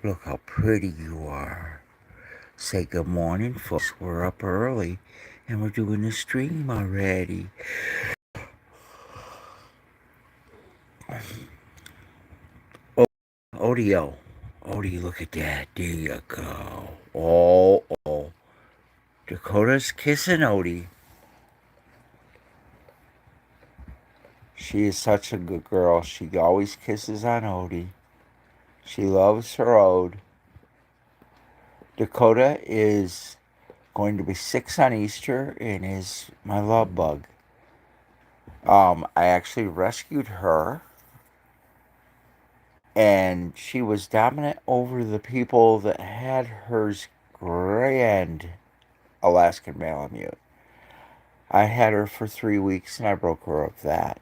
Look how pretty you are. Say good morning, folks. We're up early and we're doing the stream already. Oh, Odie, Odie, look at that. There you go. Oh. Dakota's kissing Odie. She is such a good girl. She always kisses on Odie. She loves her Ode. Dakota is going to be 6 on Easter and is my love bug. I actually rescued her, and she was dominant over the people that had her grand Alaskan Malamute. I had her for 3 weeks and I broke her of that.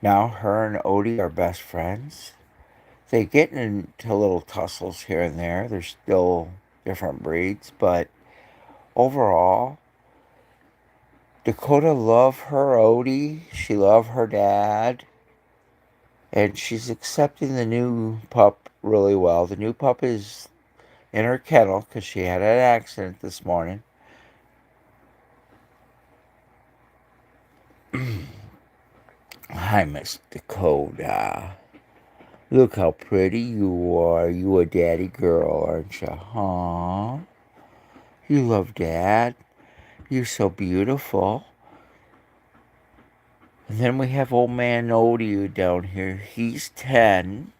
Now her and Odie are best friends. They get into little tussles here and there. They're still different breeds, but overall, Dakota loved her Odie. She loved her dad. And she's accepting the new pup really well. The new pup is in her kennel because she had an accident this morning. Hi, Miss Dakota. Look how pretty you are. You a daddy girl, aren't you? Huh? You love dad. You're so beautiful. And then we have old man Odie down here. He's 10.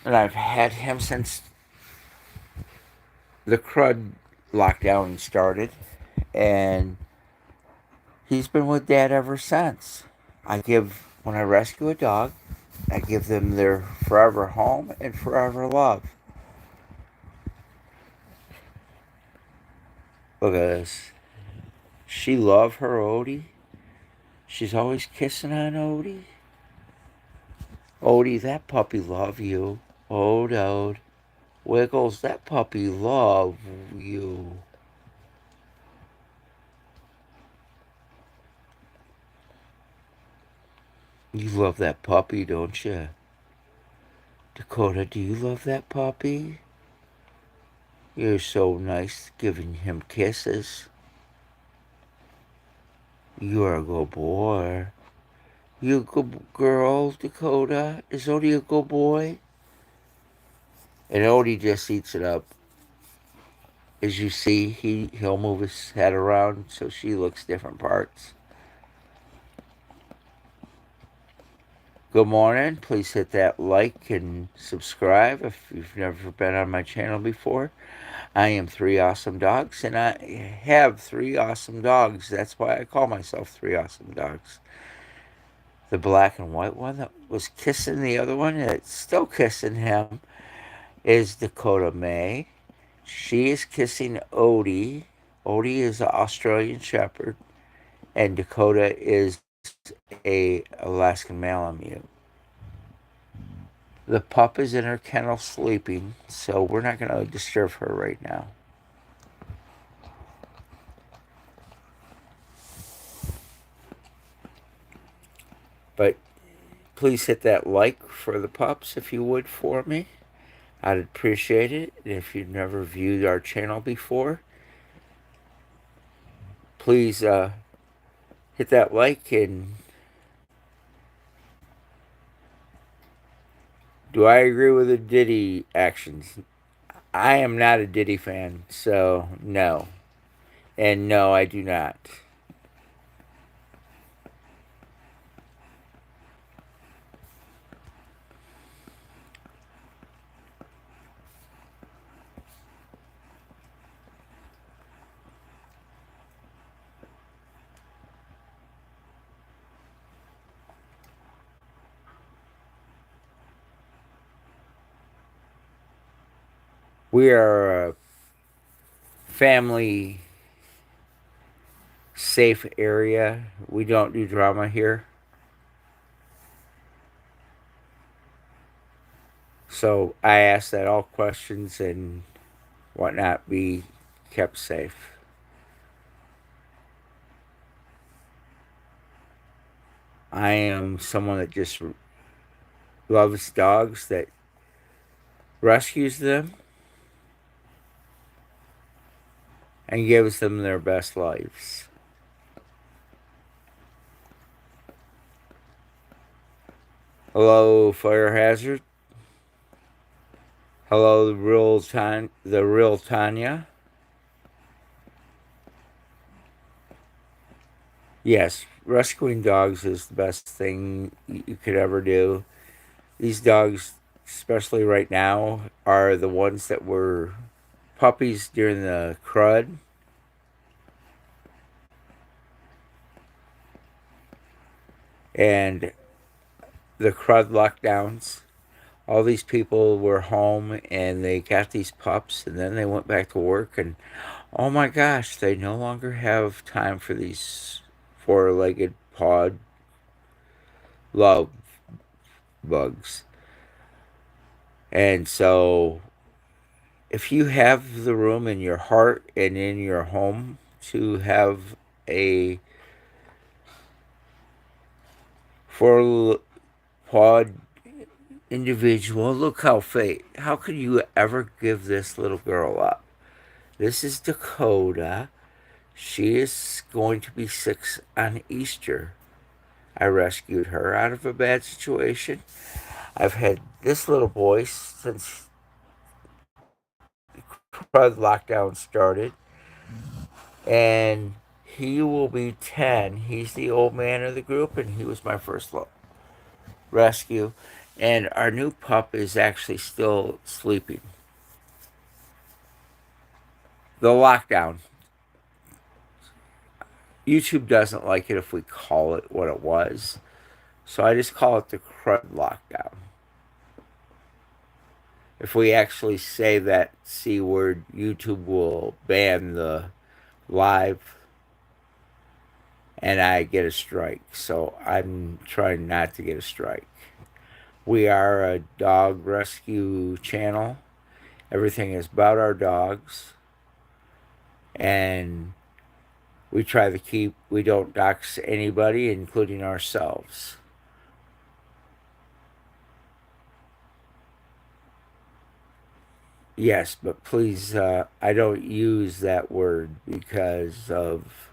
And I've had him since the crud lockdown started. And he's been with Dad ever since. When I rescue a dog, I give them their forever home and forever love. Look at this. She loved her Odie. She's always kissing on Odie. Odie, that puppy love you. Ode. Wiggles, that puppy love you. You love that puppy, don't you? Dakota, do you love that puppy? You're so nice giving him kisses. You're a good boy. You a good girl, Dakota? Is Odie a good boy? And Odie just eats it up. As you see, he'll move his head around so she looks different parts. Good morning. Please hit that like and subscribe if you've never been on my channel before. I am 3AwesomeDawgsz, and I have 3AwesomeDawgsz. That's why I call myself 3AwesomeDawgsz. The black and white one that was kissing the other one, that's still kissing him, is Dakota May. She is kissing Odie. Odie is an Australian Shepherd, and Dakota is a Alaskan Malamute. The pup is in her kennel sleeping, so we're not going to disturb her right now. But please hit that like for the pups if you would for me. I'd appreciate it. And if you've never viewed our channel before, please hit that like. And do I agree with the Diddy actions? I am not a Diddy fan, so no. And no, I do not. We are a family safe area. We don't do drama here. So I ask that all questions and whatnot be kept safe. I am someone that just loves dogs, that rescues them, and gives them their best lives. Hello, fire hazard. Hello, the real Tanya. Yes, rescuing dogs is the best thing you could ever do. These dogs, especially right now, are the ones that were puppies during the crud, and the crud lockdowns. All these people were home and they got these pups, and then they went back to work, and oh my gosh, they no longer have time for these four-legged pawed love bugs. And so if you have the room in your heart and in your home to have a four pawed individual, look how fate. How could you ever give this little girl up? This is Dakota. She is going to be 6 on Easter. I rescued her out of a bad situation. I've had this little boy since crud lockdown started, and he will be 10. He's the old man of the group, and he was my first rescue. And our new pup is actually still sleeping. The lockdown. YouTube doesn't like it if we call it what it was. So I just call it the crud lockdown. If we actually say that C word, YouTube will ban the live and I get a strike. So I'm trying not to get a strike. We are a dog rescue channel. Everything is about our dogs. And we try to we don't dox anybody, including ourselves. Yes, but please, I don't use that word because of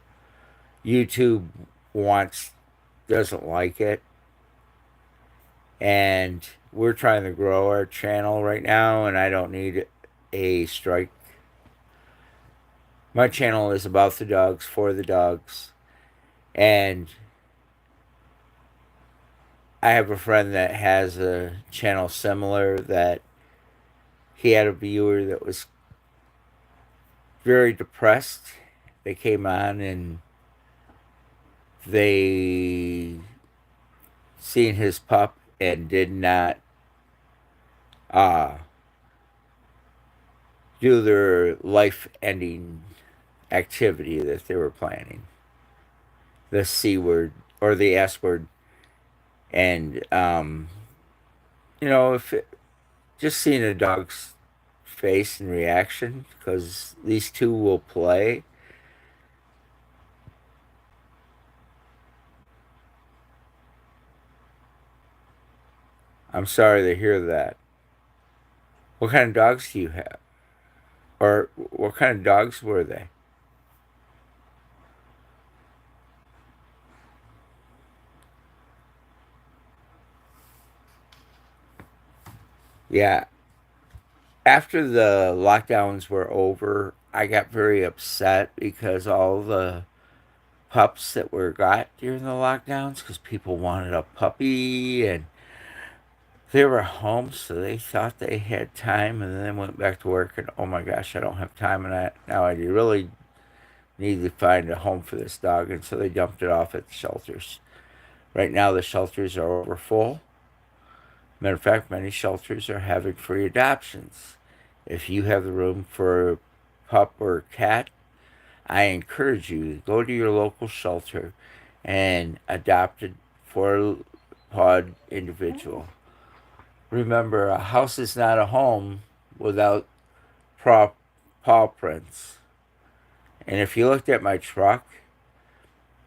YouTube wants, doesn't like it. And we're trying to grow our channel right now, and I don't need a strike. My channel is about the dogs, for the dogs. And I have a friend that has a channel similar that he had a viewer that was very depressed. They came on and they seen his pup and did not uh, do their life ending activity that they were planning. The C word or the S word. And, if just seeing a dog's face and reaction, because these two will play. I'm sorry to hear that. What kind of dogs do you have? Or what kind of dogs were they? Yeah. After the lockdowns were over, I got very upset because all the pups that were got during the lockdowns, because people wanted a puppy and they were home, so they thought they had time, and then they went back to work. And oh my gosh, I don't have time, and now I really need to find a home for this dog, and so they dumped it off at the shelters. Right now, the shelters are over full. Matter of fact, many shelters are having free adoptions. If you have the room for a pup or a cat, I encourage you to go to your local shelter and adopt a four-pawed individual. Remember, a house is not a home without paw prints. And if you looked at my truck,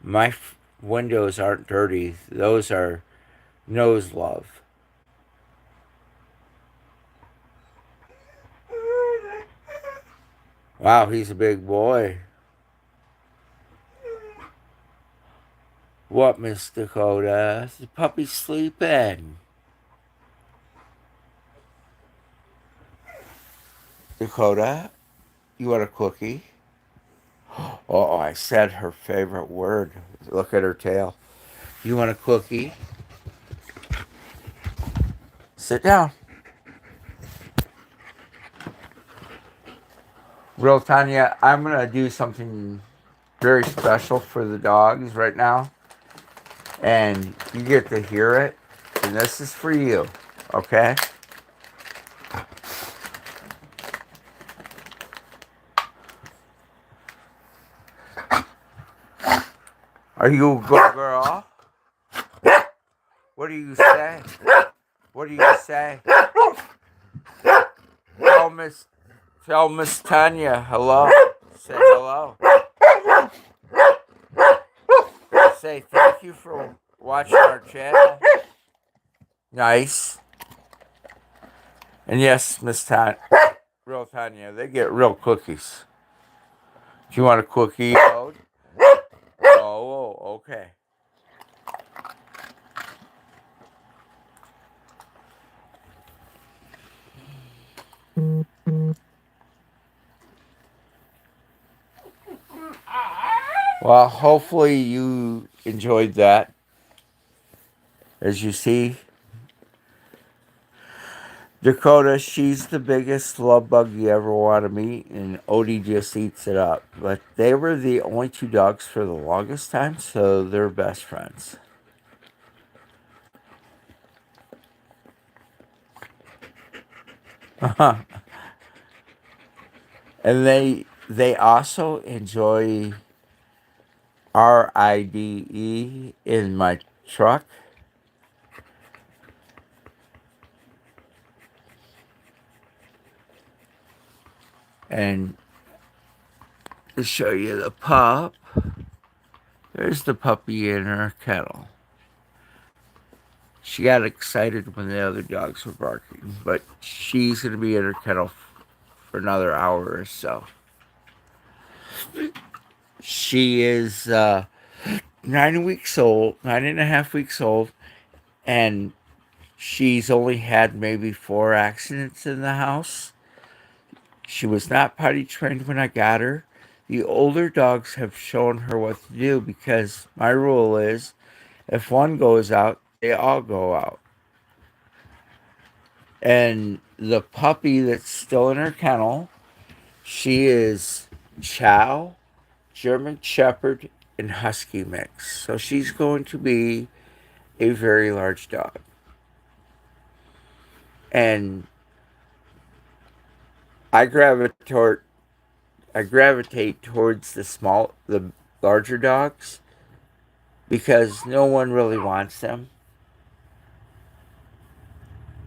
my windows aren't dirty. Those are nose love. Wow, he's a big boy. What, Miss Dakota? The puppy's sleeping. Dakota, you want a cookie? Oh, I said her favorite word. Look at her tail. You want a cookie? Sit down. Real Tanya, I'm going to do something very special for the dogs right now. And you get to hear it. And this is for you. Okay? Are you a good girl? What do you say? What do you say? Tell Miss Tanya hello. Say hello. Say thank you for watching our channel. Nice. And yes, Miss Tanya, real Tanya, they get real cookies. Do you want a cookie, Ode? Oh, okay. Well, hopefully you enjoyed that. As you see, Dakota, she's the biggest love bug you ever want to meet, and Odie just eats it up. But they were the only two dogs for the longest time, so they're best friends. And they also enjoy RIDE in my truck. And to show you the pup, there's the puppy in her kennel. She got excited when the other dogs were barking, but she's going to be in her kennel for another hour or so. She is 9 weeks old, 9.5 weeks old, and she's only had maybe 4 accidents in the house. She was not potty trained when I got her. The older dogs have shown her what to do because my rule is if one goes out, they all go out. And the puppy that's still in her kennel, she is Chow, German Shepherd, and Husky mix. So she's going to be a very large dog. And I gravitate towards the larger dogs because no one really wants them.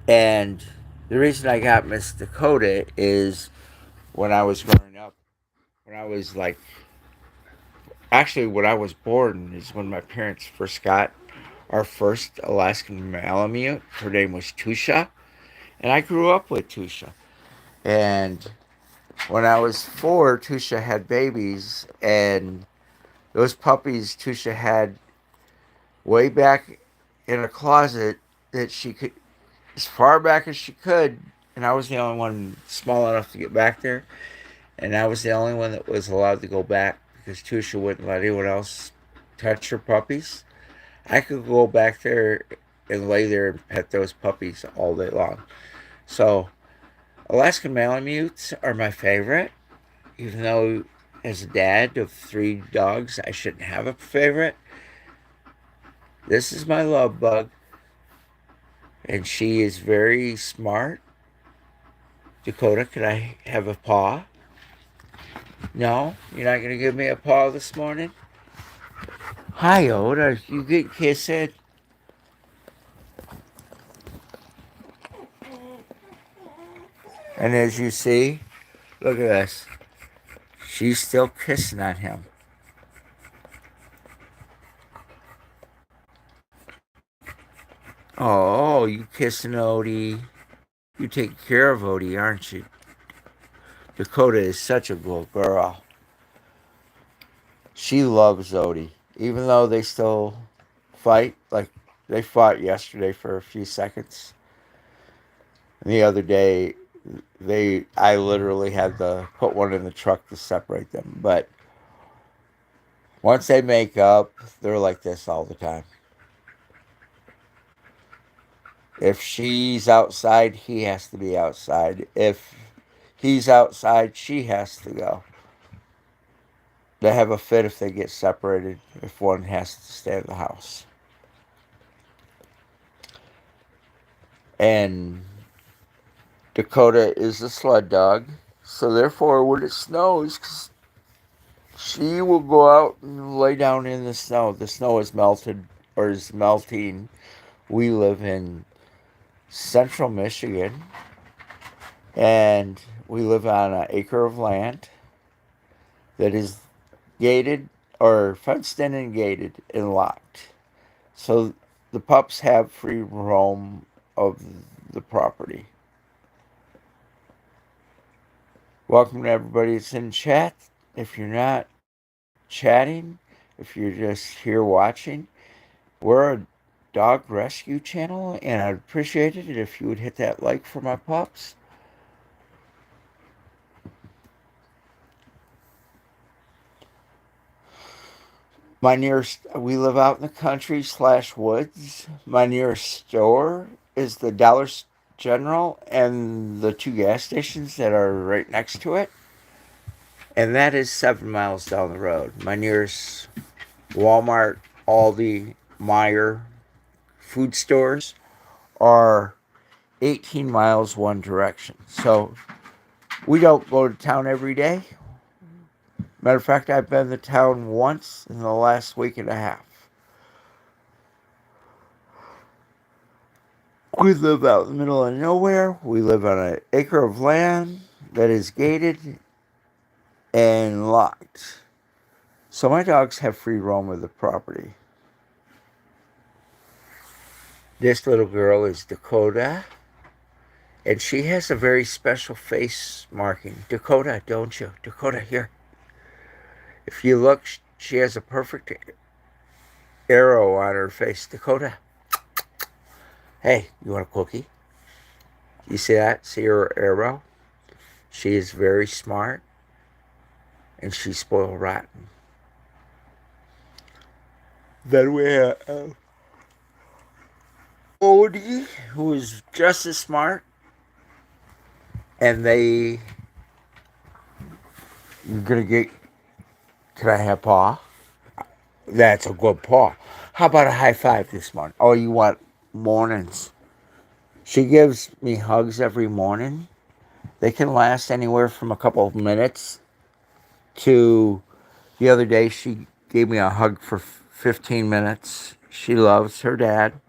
And the reason I got Miss Dakota is when I was growing up, when I was like, actually, when I was born is when my parents first got our first Alaskan Malamute. Her name was Tusha, and I grew up with Tusha. And when I was 4, Tusha had babies, and those puppies Tusha had way back in a closet that she could, as far back as she could, and I was the only one small enough to get back there, and I was the only one that was allowed to go back because Tusha wouldn't let anyone else touch her puppies. I could go back there and lay there and pet those puppies all day long. So, Alaskan Malamutes are my favorite, even though as a dad of 3 dogs, I shouldn't have a favorite. This is my love bug, and she is very smart. Dakota, could I have a paw? No? You're not going to give me a paw this morning? Hi, Oda. You get kissed? And as you see, look at this. She's still kissing on him. Oh, you kissing Odie. You take care of Odie, aren't you? Dakota is such a good girl. She loves Odie, even though they still fight. Like they fought yesterday for a few seconds. And the other day, I literally had to put one in the truck to separate them. But once they make up, they're like this all the time. If she's outside, he has to be outside. If he's outside, she has to go. They have a fit if they get separated, if one has to stay in the house. And Dakota is a sled dog, so therefore when it snows, she will go out and lay down in the snow. The snow is melted or is melting. We live in central Michigan, and we live on an acre of land that is gated or fenced in and gated and locked. So the pups have free roam of the property. Welcome to everybody that's in chat. If you're not chatting, if you're just here watching, we're a dog rescue channel, and I'd appreciate it if you would hit that like for my pups. We live out in the country / woods. My nearest store is the Dollar General and the 2 gas stations that are right next to it. And that is 7 miles down the road. My nearest Walmart, Aldi, Meijer food stores are 18 miles one direction. So we don't go to town every day. Matter of fact, I've been to town once in the last week and a half. We live out in the middle of nowhere. We live on an acre of land that is gated and locked. So my dogs have free roam of the property. This little girl is Dakota, and she has a very special face marking. Dakota, don't you? Dakota, here. If you look, she has a perfect arrow on her face. Dakota, hey, you want a cookie? You see that? See her arrow? She is very smart, and she's spoiled rotten. Then we have Odie, who is just as smart, and you're gonna get, can I have paw? That's a good paw. How about a high five this morning? Oh, you want mornings? She gives me hugs every morning. They can last anywhere from a couple of minutes to the other day she gave me a hug for 15 minutes. She loves her dad.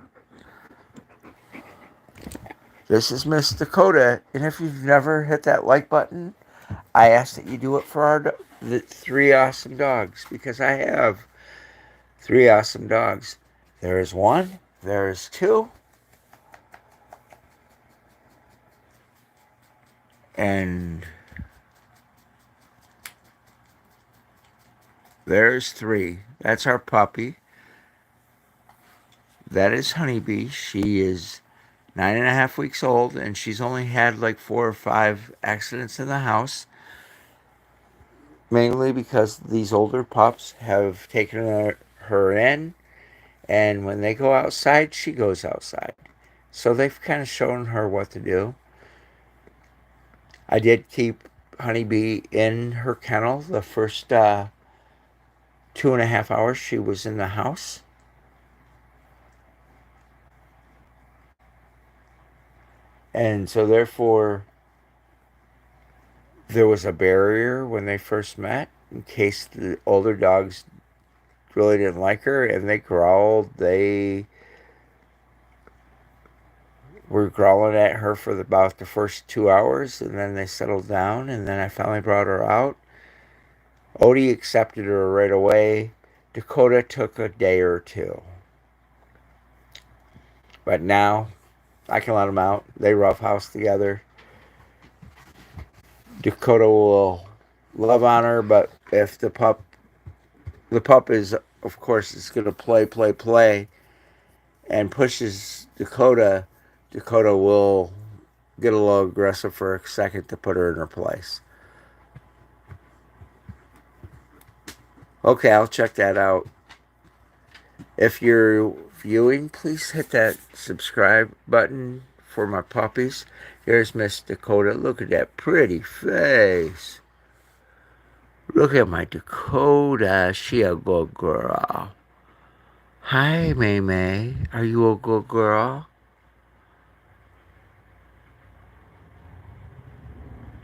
This is Miss Dakota, and if you've never hit that like button, I ask that you do it for the 3 awesome dogs, because I have 3 awesome dogs. There is 1, there is 2, and there's 3. That's our puppy. That is Honeybee. She is 9.5 weeks old, and she's only had like 4 or 5 accidents in the house. Mainly because these older pups have taken her in, and when they go outside, she goes outside. So they've kind of shown her what to do. I did keep Honeybee in her kennel the first 2.5 hours she was in the house. And so therefore, there was a barrier when they first met in case the older dogs really didn't like her and they growled. They were growling at her for about the first 2 hours, and then they settled down, and then I finally brought her out. Odie accepted her right away. Dakota took a day or 2. But now I can let them out. They roughhouse together. Dakota will love on her, but if the pup is, of course, is going to play, and pushes Dakota, Dakota will get a little aggressive for a second to put her in her place. Okay, I'll check that out. If you're viewing, please hit that subscribe button for my puppies. Here's Miss Dakota. Look at that pretty face. Look at my Dakota. She a good girl. Hi, May May. Are you a good girl?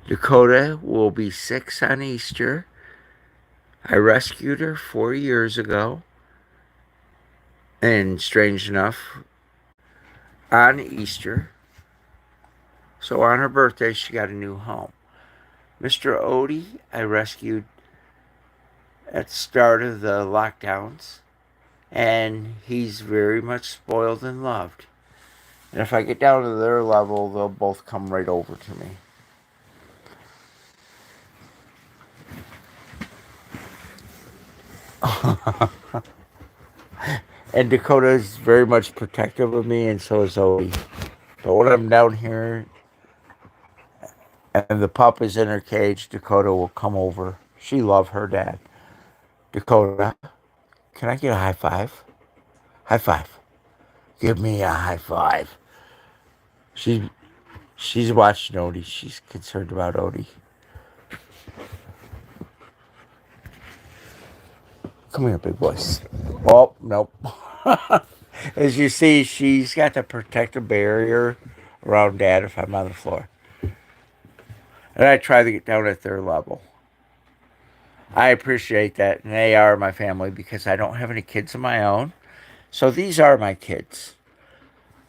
Dakota will be 6 on Easter. I rescued her 4 years ago. And strange enough, on Easter, so on her birthday, she got a new home. Mr. Odie, I rescued at the start of the lockdowns, and he's very much spoiled and loved. And if I get down to their level, they'll both come right over to me. And Dakota's very much protective of me, and so is Odie. But when I'm down here and the pup is in her cage, Dakota will come over. She loves her dad. Dakota, can I get a high five? High five. Give me a high five. She, she's watching Odie. She's concerned about Odie. Come here, big boys. Oh, nope. As you see, she's got the protective barrier around Dad if I'm on the floor. And I try to get down at their level. I appreciate that. And they are my family because I don't have any kids of my own. So these are my kids.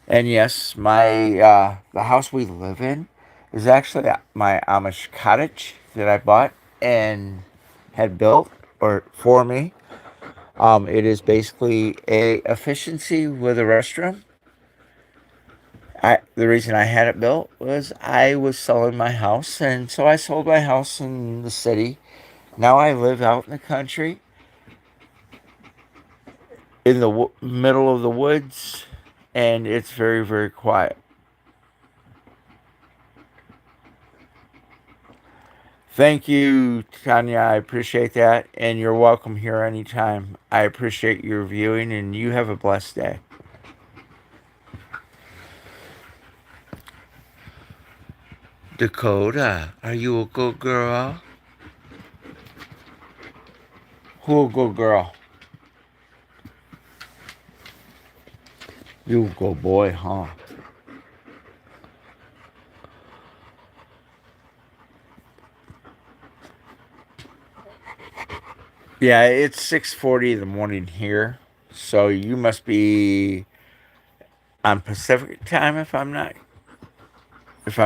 And yes, the house we live in is actually my Amish cottage that I bought and had built or for me. It is basically a efficiency with a restroom. The reason I had it built was I was selling my house, and so I sold my house in the city. Now I live out in the country, in the middle of the woods, and it's very, very quiet. Thank you, Tanya. I appreciate that, and you're welcome here anytime. I appreciate your viewing, and you have a blessed day. Dakota, are you a good girl? Who a good girl? You a good boy, huh? Yeah, it's 6:40 in the morning here, so you must be on Pacific time if I'm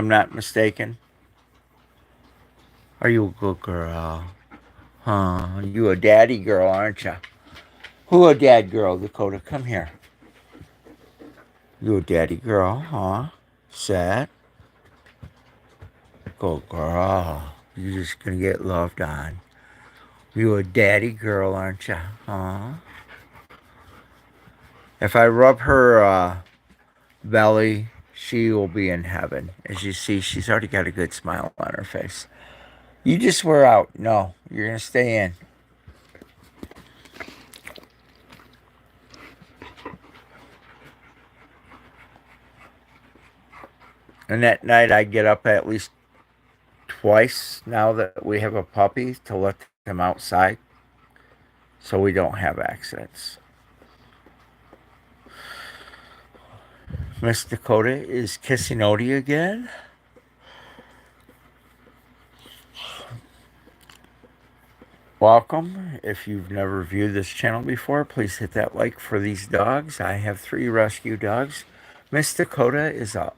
not mistaken. Are you a good girl? Huh? You a daddy girl, aren't you? Who a dad girl, Dakota? Come here. You a daddy girl, huh? Sad? Good girl. You're just gonna get loved on. You a daddy girl, aren't you? Huh? If I rub her belly, she will be in heaven. As you see, she's already got a good smile on her face. You just wear out. No, you're gonna stay in. And at night, I get up at least twice now that we have a puppy to let them outside so we don't have accidents. Miss Dakota is kissing Odie again. Welcome. If you've never viewed this channel before, please hit that like for these dogs. I have 3 rescue dogs. Miss Dakota is a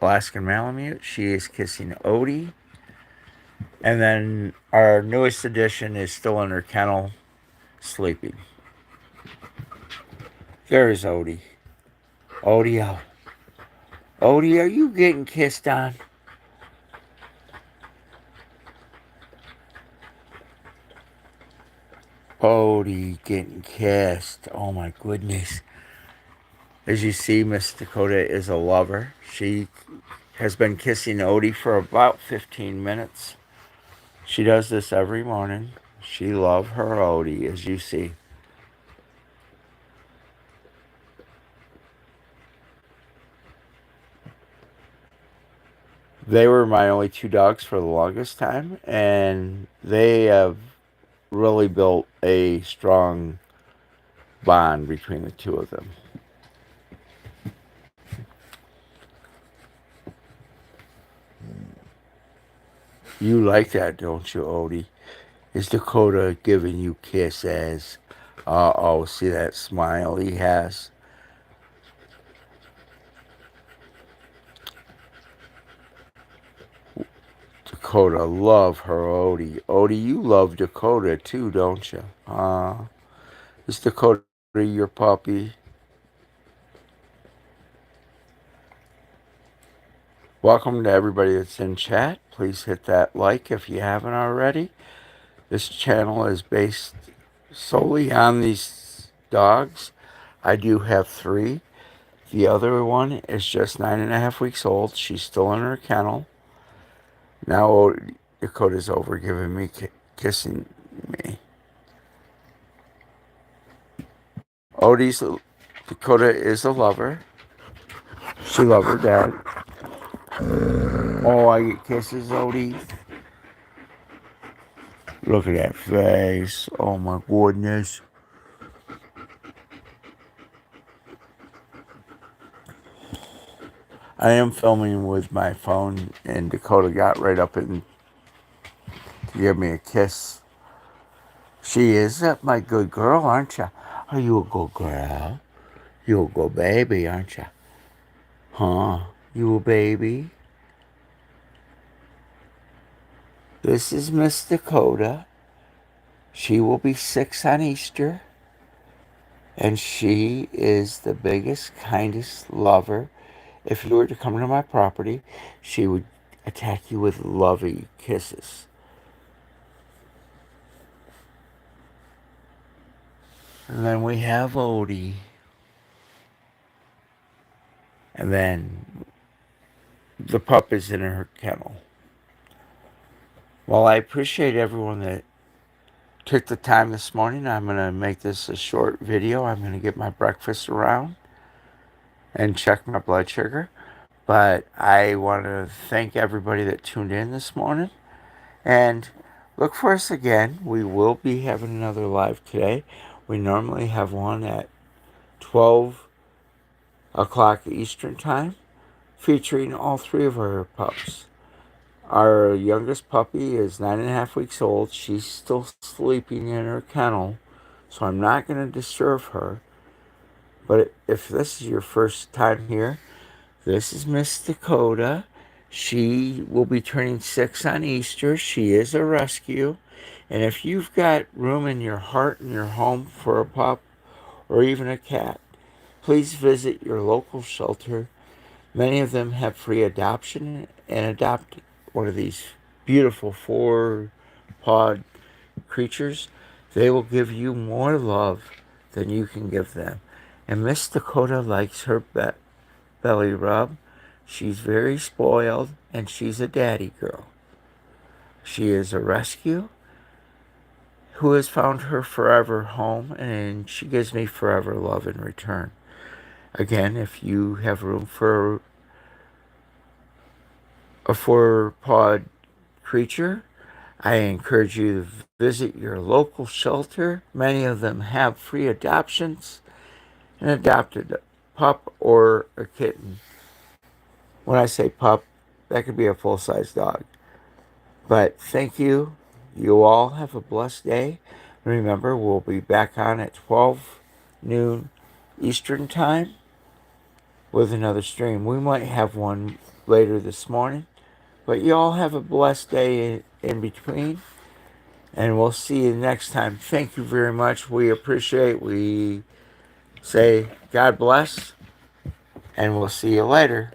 Alaskan Malamute. She is kissing Odie. And then our newest addition is still in her kennel, sleeping. There's Odie. Odie, oh. Odie, are you getting kissed on? Odie getting kissed. Oh my goodness. As you see, Miss Dakota is a lover. She has been kissing Odie for about 15 minutes. She does this every morning. She loves her Odie, as you see. They were my only two dogs for the longest time, and they have really built a strong bond between the two of them. You like that, don't you, Odie? Is Dakota giving you kisses? Uh-oh, see that smile he has? Dakota love her Odie. Odie, you love Dakota too, don't you? Is Dakota your puppy? Welcome to everybody that's in chat. Please hit that like if you haven't already. This channel is based solely on these dogs. I do have three. The other one is just 9.5 weeks old. She's still in her kennel. Now Dakota's over giving me, kissing me. Dakota is a lover. She loves her dad. Oh, I get kisses, Odie. Look at that face. Oh my goodness. I am filming with my phone, and Dakota got right up and to give me a kiss. She is my good girl, aren't you? Are you a good girl? You a good baby, aren't you? Huh? You a baby? This is Miss Dakota. She will be 6 on Easter. And she is the biggest, kindest lover. If you were to come to my property, she would attack you with lovey kisses. And then we have Odie. And then the pup is in her kennel. Well, I appreciate everyone that took the time this morning. I'm going to make this a short video. I'm going to get my breakfast around and check my blood sugar. But I want to thank everybody that tuned in this morning. And look for us again. We will be having another live today. We normally have one at 12 o'clock Eastern Time, featuring all three of our pups. Our youngest puppy is 9.5 weeks old. She's still sleeping in her kennel, so I'm not going to disturb her. But if this is your first time here, this is Miss Dakota. She will be turning 6 on Easter. She is a rescue. And if you've got room in your heart and your home for a pup or even a cat, please visit your local shelter. Many of them have free adoption, and adopt one of these beautiful 4-pawed creatures. They will give you more love than you can give them. And Miss Dakota likes her belly rub. She's very spoiled, and she's a daddy girl. She is a rescue who has found her forever home, and she gives me forever love in return. Again, if you have room for a 4-pawed creature, I encourage you to visit your local shelter. Many of them have free adoptions, and adopt a pup or a kitten. When I say pup, that could be a full-size dog. But thank you. You all have a blessed day. Remember, we'll be back on at 12 noon Eastern Time with another stream. We might have one later this morning. But you all have a blessed day in between. And we'll see you next time. Thank you very much. We appreciate. We say God bless. And we'll see you later.